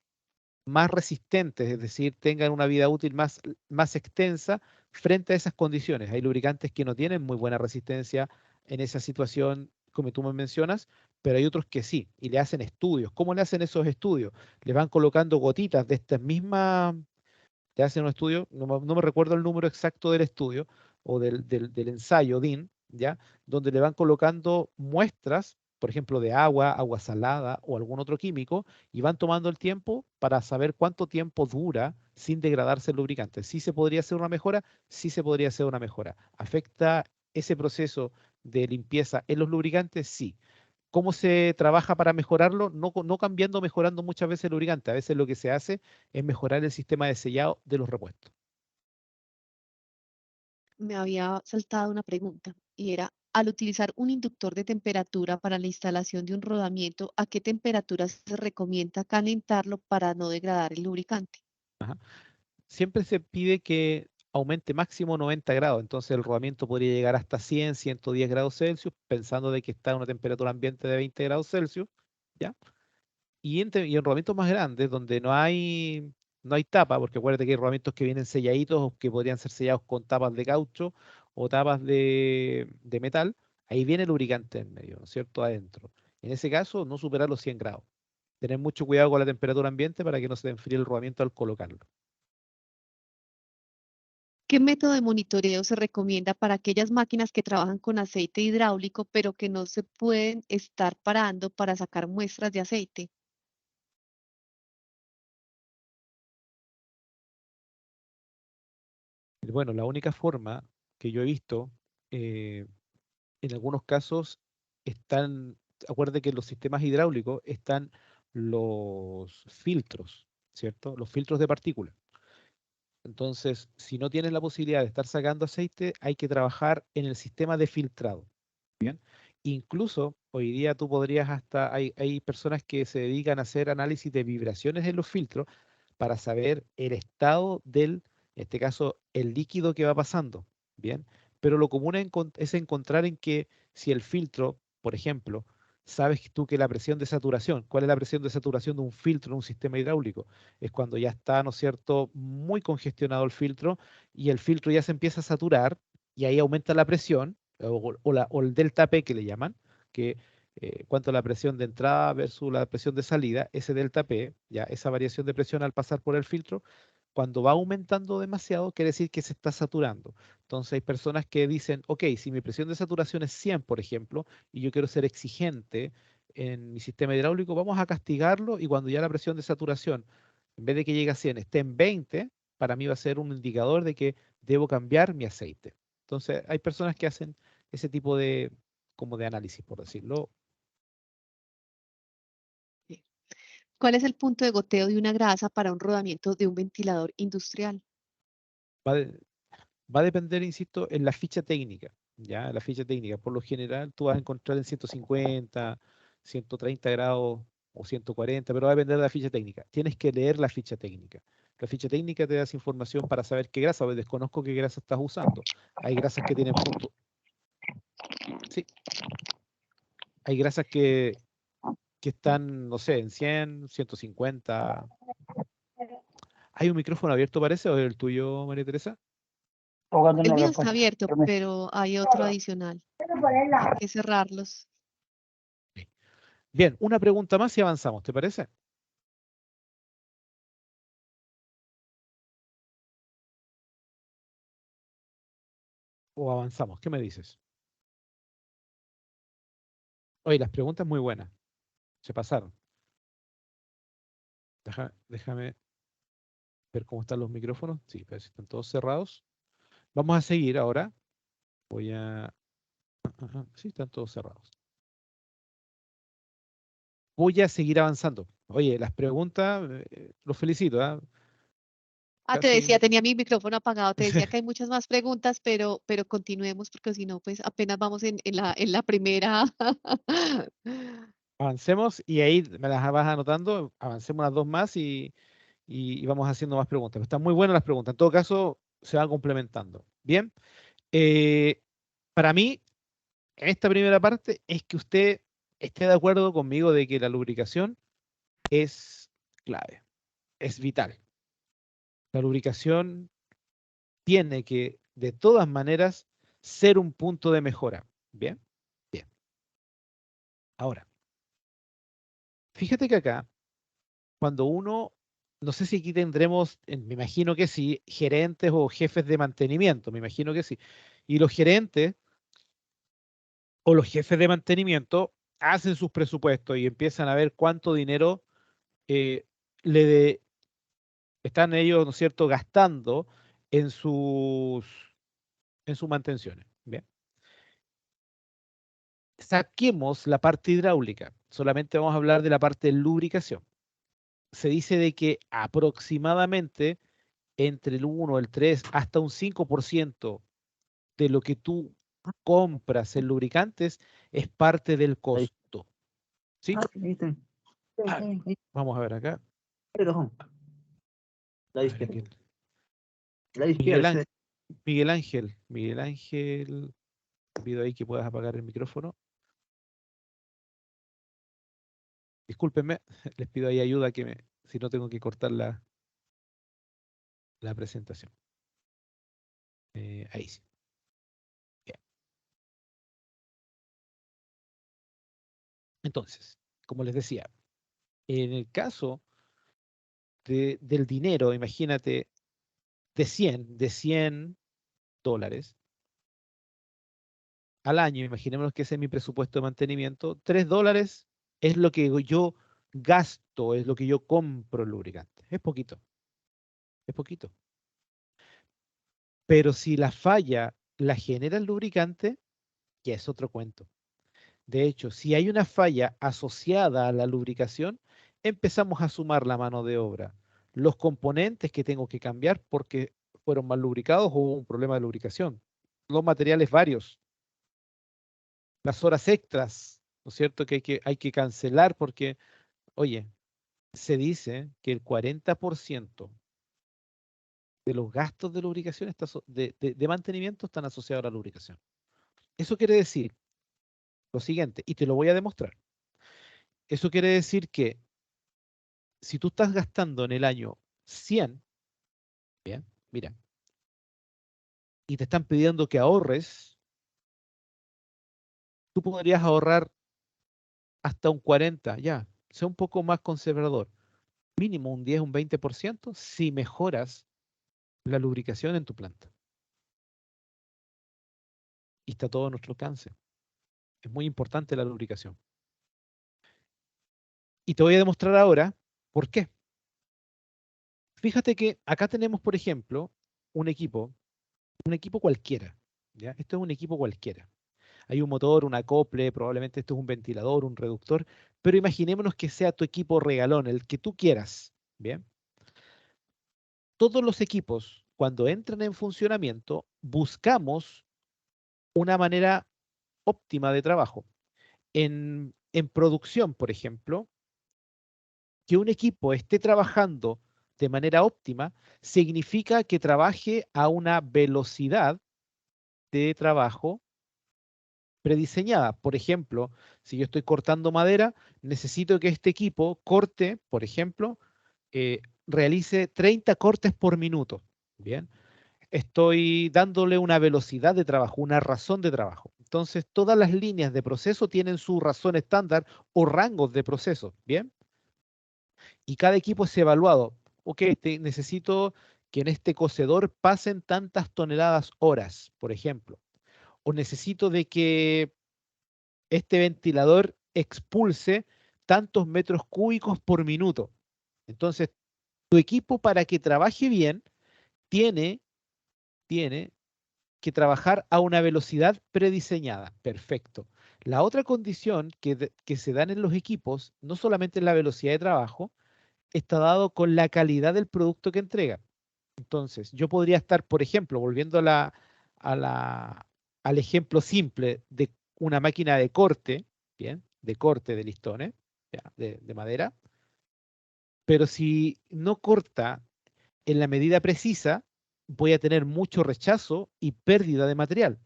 más resistentes, es decir, tengan una vida útil más extensa frente a esas condiciones. Hay lubricantes que no tienen muy buena resistencia en esa situación, como tú me mencionas, pero hay otros que sí, y le hacen estudios. ¿Cómo le hacen esos estudios? Le van colocando gotitas de estas mismas, le hacen un estudio, no me recuerdo el número exacto del estudio o del ensayo DIN, ¿ya? Donde le van colocando muestras, por ejemplo, de agua, agua salada o algún otro químico, y van tomando el tiempo para saber cuánto tiempo dura sin degradarse el lubricante. ¿Sí se podría hacer una mejora? Sí se podría hacer una mejora. ¿Afecta ese proceso de limpieza en los lubricantes? Sí. ¿Cómo se trabaja para mejorarlo? No cambiando, mejorando muchas veces el lubricante. A veces lo que se hace es mejorar el sistema de sellado de los repuestos. Me había saltado una pregunta y era, al utilizar un inductor de temperatura para la instalación de un rodamiento, ¿a qué temperatura se recomienda calentarlo para no degradar el lubricante? Ajá. Siempre se pide que aumente máximo 90 grados, entonces el rodamiento podría llegar hasta 100, 110 grados Celsius, pensando de que está a una temperatura ambiente de 20 grados Celsius, ¿ya? Y en rodamientos más grandes, donde no hay tapa, porque acuérdate que hay rodamientos que vienen selladitos o que podrían ser sellados con tapas de caucho o tapas de metal, ahí viene el lubricante en medio, ¿no es cierto? Adentro. En ese caso, no superar los 100 grados. Tener mucho cuidado con la temperatura ambiente para que no se te enfríe el rodamiento al colocarlo. ¿Qué método de monitoreo se recomienda para aquellas máquinas que trabajan con aceite hidráulico, pero que no se pueden estar parando para sacar muestras de aceite? Bueno, la única forma que yo he visto, en algunos casos, están, acuérdate que en los sistemas hidráulicos están los filtros, ¿cierto? Los filtros de partículas. Entonces, si no tienes la posibilidad de estar sacando aceite, hay que trabajar en el sistema de filtrado. Bien. Incluso hoy día tú podrías hasta, hay personas que se dedican a hacer análisis de vibraciones en los filtros para saber el estado del, en este caso, el líquido que va pasando. Bien. Pero lo común es encontrar en que si el filtro, por ejemplo, sabes tú que la presión de saturación, ¿cuál es la presión de saturación de un filtro en un sistema hidráulico? Es cuando ya está, ¿no es cierto?, muy congestionado el filtro y el filtro ya se empieza a saturar y ahí aumenta la presión o el delta P que le llaman, que cuanto a la presión de entrada versus la presión de salida, ese delta P, ya esa variación de presión al pasar por el filtro, cuando va aumentando demasiado, quiere decir que se está saturando. Entonces hay personas que dicen, ok, si mi presión de saturación es 100, por ejemplo, y yo quiero ser exigente en mi sistema hidráulico, vamos a castigarlo y cuando ya la presión de saturación, en vez de que llegue a 100, esté en 20, para mí va a ser un indicador de que debo cambiar mi aceite. Entonces hay personas que hacen ese tipo de, como de análisis, por decirlo. Sí. ¿Cuál es el punto de goteo de una grasa para un rodamiento de un ventilador industrial? Va, de- va a depender, insisto, en la ficha técnica. Ya, la ficha técnica. Por lo general, tú vas a encontrar en 150, 130 grados o 140, pero va a depender de la ficha técnica. Tienes que leer la ficha técnica. La ficha técnica te da esa información para saber qué grasa, porque desconozco qué grasa estás usando. Hay grasas que tienen punto. Sí, hay grasas que están, no sé, en 100, 150. ¿Hay un micrófono abierto, parece, o es el tuyo, María Teresa? El Tocando la mío está respuesta. abierto, pero hay otro adicional. Hay que cerrarlos. Sí. Bien, una pregunta más y avanzamos, ¿te parece? ¿O avanzamos? ¿Qué me dices? Oye, las preguntas muy buenas. Se pasaron. Déjame ver cómo están los micrófonos. Sí, parece que están todos cerrados. Vamos a seguir ahora. Voy a... Sí, están todos cerrados. Voy a seguir avanzando. Oye, las preguntas, los felicito, ¿ah? Ah, te decía, Casi... tenía mi micrófono apagado, te decía que hay muchas más preguntas, pero continuemos porque si no, pues apenas vamos en la primera. Avancemos y ahí me las vas anotando. Avancemos unas dos más y vamos haciendo más preguntas. Están muy buenas las preguntas. En todo caso, se van complementando. Bien. Eh, para mí, en esta primera parte, es que usted esté de acuerdo conmigo de que la lubricación es clave, es vital. La lubricación tiene que, de todas maneras, ser un punto de mejora. Bien, bien. Ahora, fíjate que acá, cuando uno, no sé si aquí tendremos, me imagino que sí, gerentes o jefes de mantenimiento, me imagino que sí. Y los gerentes o los jefes de mantenimiento hacen sus presupuestos y empiezan a ver cuánto dinero eh, le están ellos, ¿no es cierto?, gastando en en sus mantenciones. Bien. Saquemos la parte hidráulica, solamente vamos a hablar de la parte de lubricación. Se dice de que aproximadamente entre el 1, el 3, hasta un 5% de lo que tú compras en lubricantes es parte del costo. ¿Sí? Vamos a ver acá. La izquierda. Miguel Ángel, pido ahí que puedas apagar el micrófono. Discúlpenme, les pido ahí ayuda si no tengo que cortar la presentación. Ahí sí. Bien. Entonces, como les decía, en el caso del dinero, imagínate, de 100 dólares al año, imaginémonos que ese es mi presupuesto de mantenimiento, 3 dólares es lo que yo gasto, es lo que yo compro en lubricante. Es poquito, es poquito. Pero si la falla la genera el lubricante, ya es otro cuento. De hecho, si hay una falla asociada a la lubricación, empezamos a sumar la mano de obra, los componentes que tengo que cambiar porque fueron mal lubricados o hubo un problema de lubricación, los materiales varios, las horas extras, ¿no es cierto? Que hay que cancelar porque, oye, se dice que el 40% de los gastos de lubricación, de mantenimiento, están asociados a la lubricación. Eso quiere decir lo siguiente, y te lo voy a demostrar. Eso quiere decir que si tú estás gastando en el año 100, bien, mira, y te están pidiendo que ahorres, tú podrías ahorrar hasta un 40, ya, sea un poco más conservador, mínimo un 10, un 20% si mejoras la lubricación en tu planta. Y está todo a nuestro alcance. Es muy importante la lubricación. Y te voy a demostrar ahora por qué. Fíjate que acá tenemos, por ejemplo, un equipo cualquiera, ¿ya? Esto es un equipo cualquiera. Hay un motor, un acople, probablemente esto es un ventilador, un reductor, pero imaginémonos que sea tu equipo regalón, el que tú quieras, ¿bien? Todos los equipos, cuando entran en funcionamiento, buscamos una manera óptima de trabajo. En producción, por ejemplo, que un equipo esté trabajando de manera óptima significa que trabaje a una velocidad de trabajo prediseñada. Por ejemplo, si yo estoy cortando madera, necesito que este equipo corte, por ejemplo, realice 30 cortes por minuto. Bien, estoy dándole una velocidad de trabajo, una razón de trabajo. Entonces, todas las líneas de proceso tienen su razón estándar o rangos de proceso. Bien, y cada equipo es evaluado. Ok, necesito que en este cocedor pasen tantas toneladas horas, por ejemplo. O necesito de que este ventilador expulse tantos metros cúbicos por minuto. Entonces, tu equipo para que trabaje bien tiene, tiene que trabajar a una velocidad prediseñada. Perfecto. La otra condición que se dan en los equipos, no solamente en la velocidad de trabajo, está dado con la calidad del producto que entrega. Entonces, yo podría estar, por ejemplo, volviendo a al ejemplo simple de una máquina de corte, ¿bien? De corte de listones, ya, de madera, pero si no corta en la medida precisa, voy a tener mucho rechazo y pérdida de material.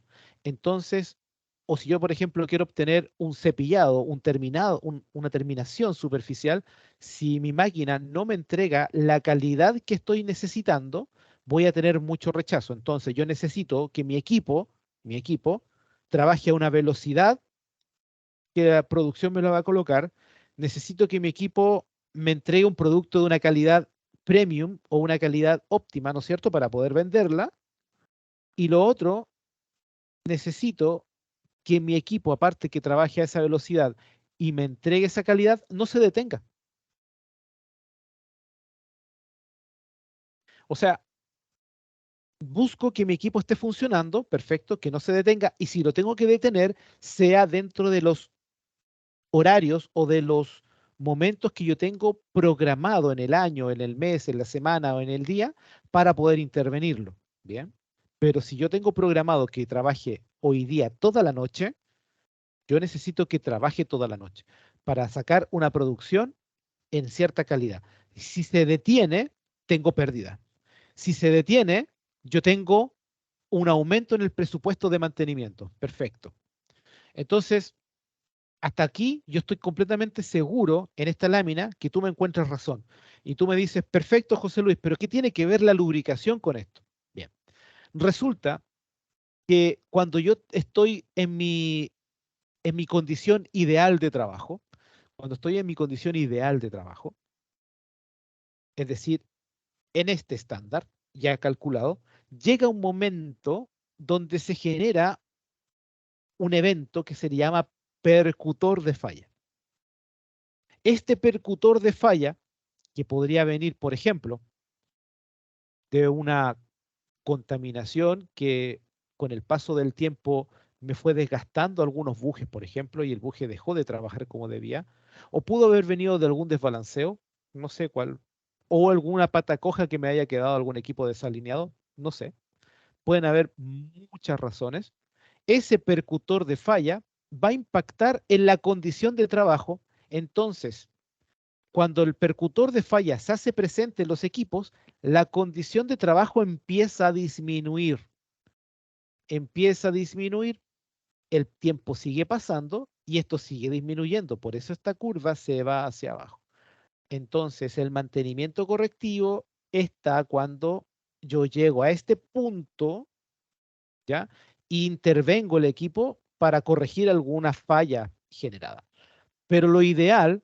Entonces, o si yo, por ejemplo, quiero obtener un cepillado, un terminado, una terminación superficial, si mi máquina no me entrega la calidad que estoy necesitando, voy a tener mucho rechazo. Entonces, yo necesito que mi equipo, trabaje a una velocidad que la producción me lo va a colocar. Necesito que mi equipo me entregue un producto de una calidad premium o una calidad óptima, ¿no es cierto?, para poder venderla. Y lo otro, necesito que mi equipo, aparte que trabaje a esa velocidad y me entregue esa calidad, no se detenga. O sea, busco que mi equipo esté funcionando, perfecto, que no se detenga, y si lo tengo que detener, sea dentro de los horarios o de los momentos que yo tengo programado en el año, en el mes, en la semana o en el día para poder intervenirlo. Bien. Pero si yo tengo programado que trabaje hoy día toda la noche, yo necesito que trabaje toda la noche para sacar una producción en cierta calidad. Si se detiene, tengo pérdida. Si se detiene, yo tengo un aumento en el presupuesto de mantenimiento. Perfecto. Entonces, hasta aquí yo estoy completamente seguro en esta lámina que tú me encuentras razón. Y tú me dices, perfecto, José Luis, pero ¿qué tiene que ver la lubricación con esto? Bien, resulta que cuando yo estoy en mi condición ideal de trabajo, cuando estoy en mi condición ideal de trabajo, es decir, en este estándar ya calculado, llega un momento donde se genera un evento que se llama percutor de falla. Este percutor de falla, que podría venir, por ejemplo, de una contaminación que con el paso del tiempo me fue desgastando algunos bujes, por ejemplo, y el buje dejó de trabajar como debía, o pudo haber venido de algún desbalanceo, no sé cuál, o alguna pata coja que me haya quedado algún equipo desalineado, no sé. Pueden haber muchas razones. Ese percutor de falla va a impactar en la condición de trabajo. Entonces, cuando el percutor de falla se hace presente en los equipos, la condición de trabajo empieza a disminuir. Empieza a disminuir, el tiempo sigue pasando y esto sigue disminuyendo. Por eso esta curva se va hacia abajo. Entonces, el mantenimiento correctivo está cuando yo llego a este punto, ¿ya? E intervengo el equipo para corregir alguna falla generada. Pero lo ideal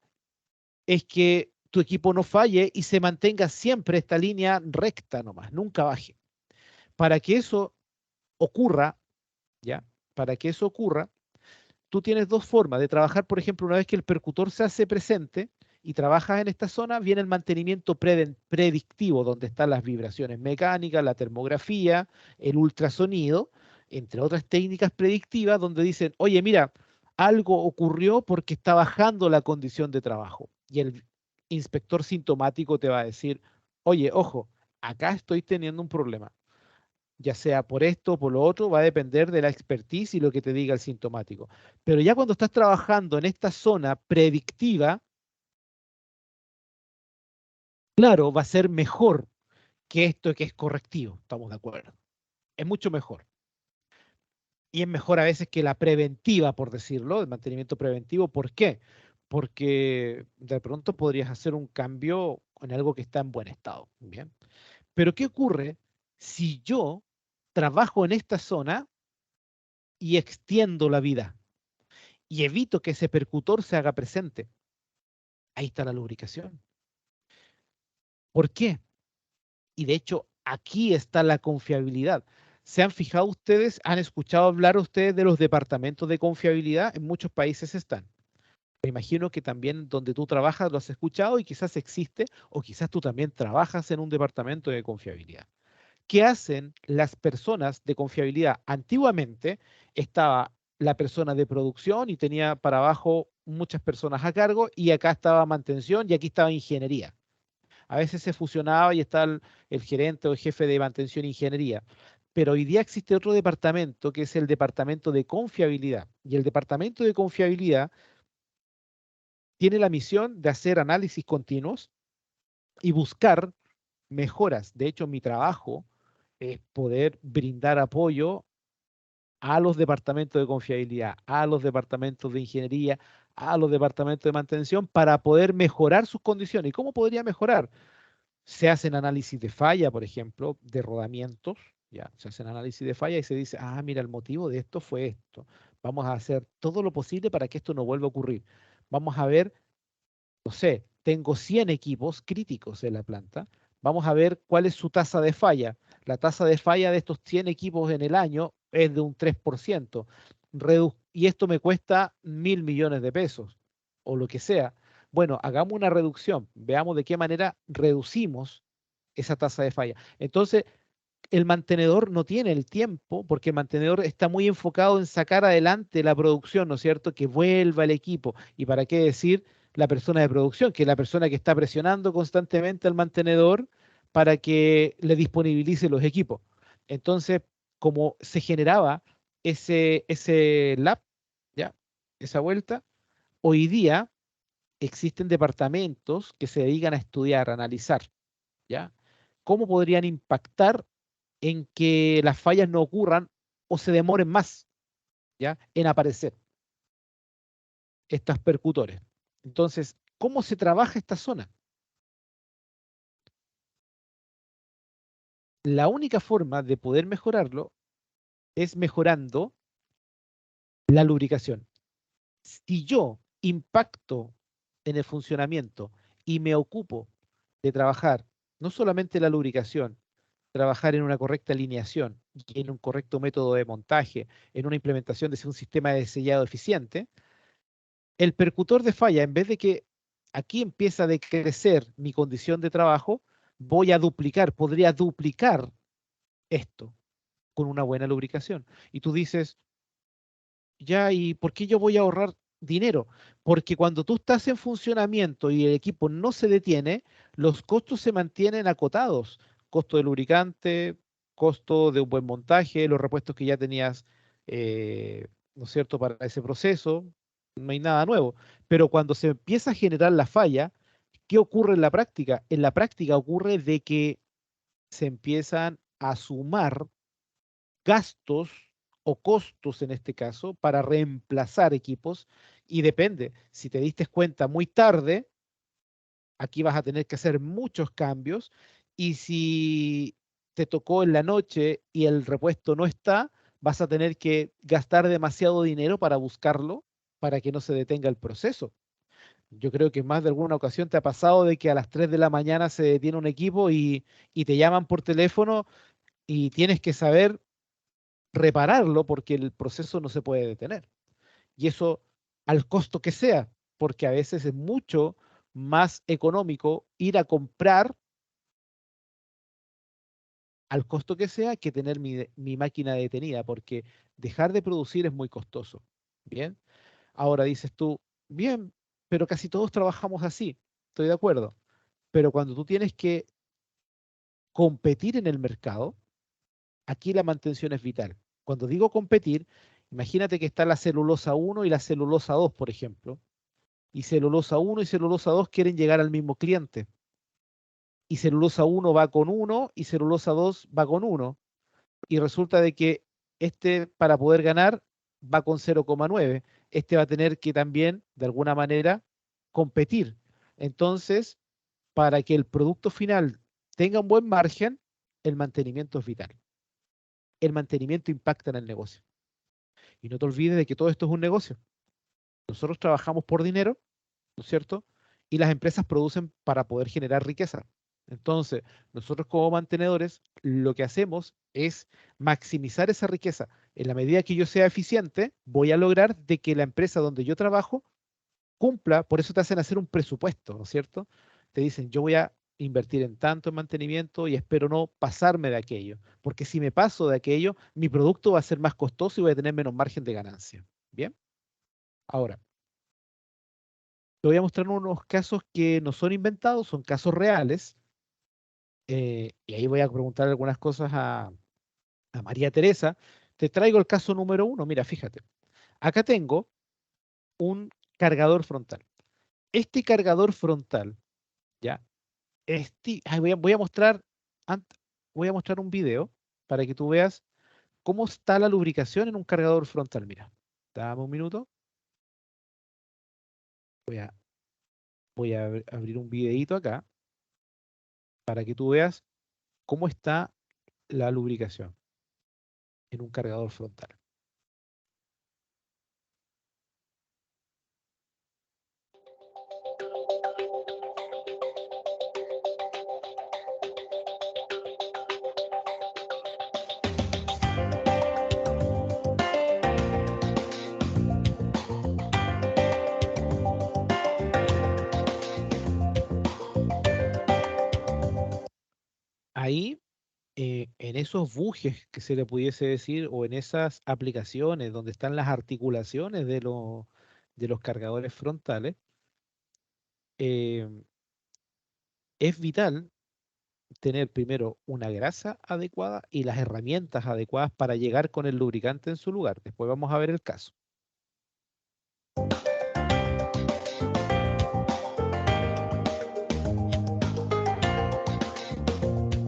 es que tu equipo no falle y se mantenga siempre esta línea recta nomás, nunca baje. Para que eso ocurra, ¿ya? Para que eso ocurra, tú tienes dos formas de trabajar. Por ejemplo, una vez que el percutor se hace presente y trabajas en esta zona, viene el mantenimiento predictivo, donde están las vibraciones mecánicas, la termografía, el ultrasonido, entre otras técnicas predictivas, donde dicen, oye, mira, algo ocurrió porque está bajando la condición de trabajo. Y el inspector sintomático te va a decir, oye, ojo, acá estoy teniendo un problema, ya sea por esto o por lo otro, va a depender de la expertise y lo que te diga el sintomático. Pero ya cuando estás trabajando en esta zona predictiva, claro, va a ser mejor que esto que es correctivo, estamos de acuerdo. Es mucho mejor. Y es mejor a veces que la preventiva, por decirlo, el mantenimiento preventivo. ¿Por qué? Porque de pronto podrías hacer un cambio en algo que está en buen estado. Bien. Pero ¿qué ocurre si yo trabajo en esta zona y extiendo la vida y evito que ese percutor se haga presente? Ahí está la lubricación. ¿Por qué? Y de hecho, aquí está la confiabilidad. ¿Se han fijado ustedes, han escuchado hablar ustedes de los departamentos de confiabilidad? En muchos países están. Me imagino que también donde tú trabajas lo has escuchado y quizás existe, o quizás tú también trabajas en un departamento de confiabilidad. ¿Qué hacen las personas de confiabilidad? Antiguamente estaba la persona de producción y tenía para abajo muchas personas a cargo y acá estaba mantención y aquí estaba ingeniería. A veces se fusionaba y está el gerente o el jefe de mantención e ingeniería. Pero hoy día existe otro departamento que es el departamento de confiabilidad. Y el departamento de confiabilidad tiene la misión de hacer análisis continuos y buscar mejoras. De hecho, mi trabajo es poder brindar apoyo a los departamentos de confiabilidad, a los departamentos de ingeniería, a los departamentos de mantención para poder mejorar sus condiciones. ¿Y cómo podría mejorar? Se hacen análisis de falla, por ejemplo, de rodamientos, ya, se hacen análisis de falla y se dice, ah, mira, el motivo de esto fue esto. Vamos a hacer todo lo posible para que esto no vuelva a ocurrir. Vamos a ver, no sé, tengo 100 equipos críticos en la planta. Vamos a ver cuál es su tasa de falla. La tasa de falla de estos 100 equipos en el año es de un 3%. Y esto me cuesta 1.000 millones de pesos o lo que sea. Bueno, hagamos una reducción. Veamos de qué manera reducimos esa tasa de falla. Entonces, el mantenedor no tiene el tiempo porque el mantenedor está muy enfocado en sacar adelante la producción, ¿no es cierto? Que vuelva el equipo. ¿Y para qué decir la persona de producción, que es la persona que está presionando constantemente al mantenedor para que le disponibilice los equipos? Entonces, como se generaba ese lap, ¿ya? Esa vuelta, hoy día existen departamentos que se dedican a estudiar, a analizar, ¿ya? ¿Cómo podrían impactar en que las fallas no ocurran o se demoren más, ¿ya? En aparecer estas percutores. Entonces, ¿cómo se trabaja esta zona? La única forma de poder mejorarlo es mejorando la lubricación. Si yo impacto en el funcionamiento y me ocupo de trabajar no solamente la lubricación, trabajar en una correcta alineación y en un correcto método de montaje, en una implementación de un sistema de sellado eficiente, el percutor de falla, en vez de que aquí empieza a decrecer mi condición de trabajo, voy a duplicar, podría duplicar esto con una buena lubricación. Y tú dices, ya, ¿y por qué yo voy a ahorrar dinero? Porque cuando tú estás en funcionamiento y el equipo no se detiene, los costos se mantienen acotados. Costo de lubricante, costo de un buen montaje, los repuestos que ya tenías, ¿no es cierto?, para ese proceso, no hay nada nuevo. Pero cuando se empieza a generar la falla, ¿qué ocurre en la práctica? En la práctica ocurre de que se empiezan a sumar gastos o costos en este caso para reemplazar equipos y depende, si te diste cuenta muy tarde, aquí vas a tener que hacer muchos cambios y si te tocó en la noche y el repuesto no está, vas a tener que gastar demasiado dinero para buscarlo para que no se detenga el proceso. Yo creo que más de alguna ocasión te ha pasado de que a las 3 de la mañana se detiene un equipo y te llaman por teléfono y tienes que saber repararlo porque el proceso no se puede detener. Y eso al costo que sea, porque a veces es mucho más económico ir a comprar al costo que sea que tener mi máquina detenida, porque dejar de producir es muy costoso. Bien, ahora dices tú, bien, pero casi todos trabajamos así, estoy de acuerdo, pero cuando tú tienes que competir en el mercado, aquí la mantención es vital. Cuando digo competir, imagínate que está la celulosa uno y la celulosa 2, por ejemplo, y celulosa uno y celulosa 2 quieren llegar al mismo cliente. Y celulosa uno va con uno y celulosa 2 va con uno. Y resulta de que este, para poder ganar, va con 0,9. Este va a tener que también, de alguna manera, competir. Entonces, para que el producto final tenga un buen margen, el mantenimiento es vital. El mantenimiento impacta en el negocio. Y no te olvides de que todo esto es un negocio. Nosotros trabajamos por dinero, ¿no es cierto? Y las empresas producen para poder generar riqueza. Entonces, nosotros como mantenedores, lo que hacemos es maximizar esa riqueza. En la medida que yo sea eficiente, voy a lograr de que la empresa donde yo trabajo cumpla, por eso te hacen hacer un presupuesto, ¿no es cierto? Te dicen, yo voy a invertir en tanto en mantenimiento y espero no pasarme de aquello, porque si me paso de aquello, mi producto va a ser más costoso y voy a tener menos margen de ganancia. Bien, ahora, te voy a mostrar unos casos que no son inventados, son casos reales, y ahí voy a preguntar algunas cosas a María Teresa. Te traigo el caso número uno. Mira, fíjate, acá tengo un cargador frontal. Este cargador frontal, ¿ya? Voy a mostrar, voy a mostrar un video para que tú veas cómo está la lubricación en un cargador frontal. Mira, dame un minuto. Voy a, voy a abrir un videito acá para que tú veas cómo está la lubricación en un cargador frontal. Ahí, en esos bujes que se le pudiese decir, o en esas aplicaciones donde están las articulaciones de los cargadores frontales, eh, es vital tener primero una grasa adecuada y las herramientas adecuadas para llegar con el lubricante en su lugar. Después vamos a ver el caso.